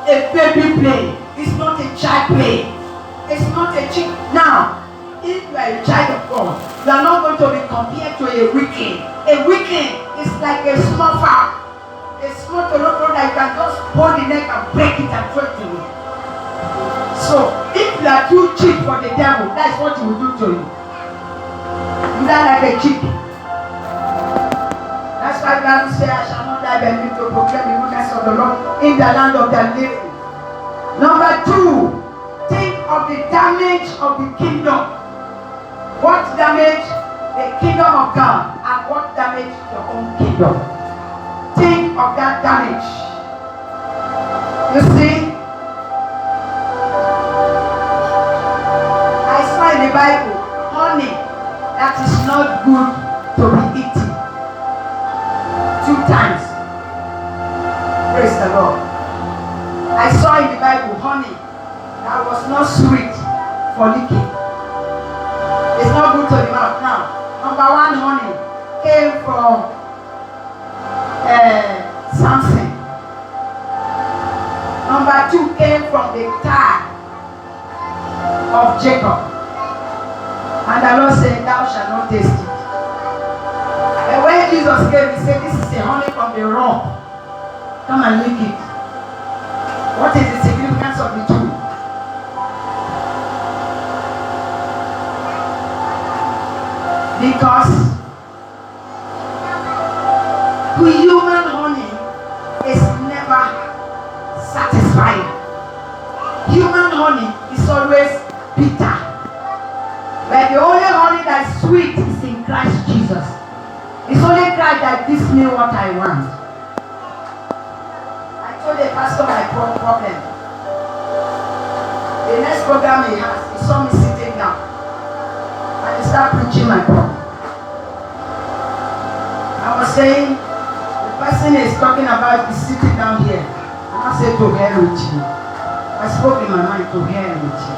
a baby play. It's not a child play. It's not a child. Now, if you are a child of God, you are not going to be compared to a weakling. A weakling is like a small fowl. A small tolotolo that you can just hold the neck and break it and throw it away. So, if you are too cheap for the devil, that's what he will do to you. You are like a sheep. That's why God says, I shall not die but live to proclaim the goodness of the Lord in the land of the living. Number 2, think of the damage of the kingdom. What damage the kingdom of God and what damage your own kingdom? Think of that damage. You see, I saw in the Bible honey that is not good to be eaten 2 times. Praise the Lord. I saw in the Bible honey that was not sweet for licking. It's not good to the mouth. Now, number 1 honey came from Samson. Number 2 came from the thigh of Jacob. And the Lord said, thou shalt not taste it. And when Jesus came, he said, this is a honey from the rock. Come and lick it. What is the significance of the 2? Because human honey is never satisfying. Human honey is always bitter. But the only honey that is sweet is in Christ Jesus. It's only Christ that gives me what I want. I told the pastor my problem. The next program he has, he saw me sitting down. And he started preaching my problem. I was saying, the person is talking about is sitting down here. And I said, to hell with you. I spoke in my mind, to hell with you.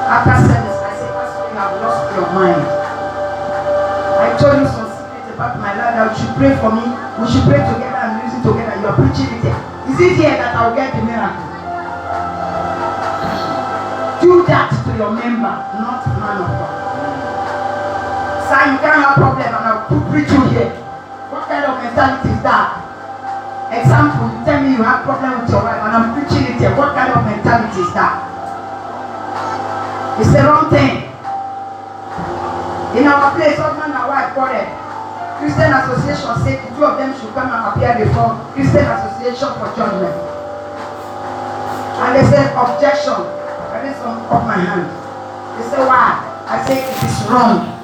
After service, I said, Pastor, you have lost your mind. I told you some secrets about my life that you should pray for me. We should pray together and music together. You are preaching it here. Is it here that I will get the miracle? Do that to your member, not man of God. Sir, you can't have problem and I'll preach you here. What kind of mentality is that? Example, you tell me you have problem with your wife and I'm preaching it here. What kind of mentality is that? It's the wrong thing. In our place, husband and wife quarrel. Christian Association said the 2 of them should come and appear before Christian Association for judgment. And they said, objection. I raised up my hand. They said, why? I said, it is wrong.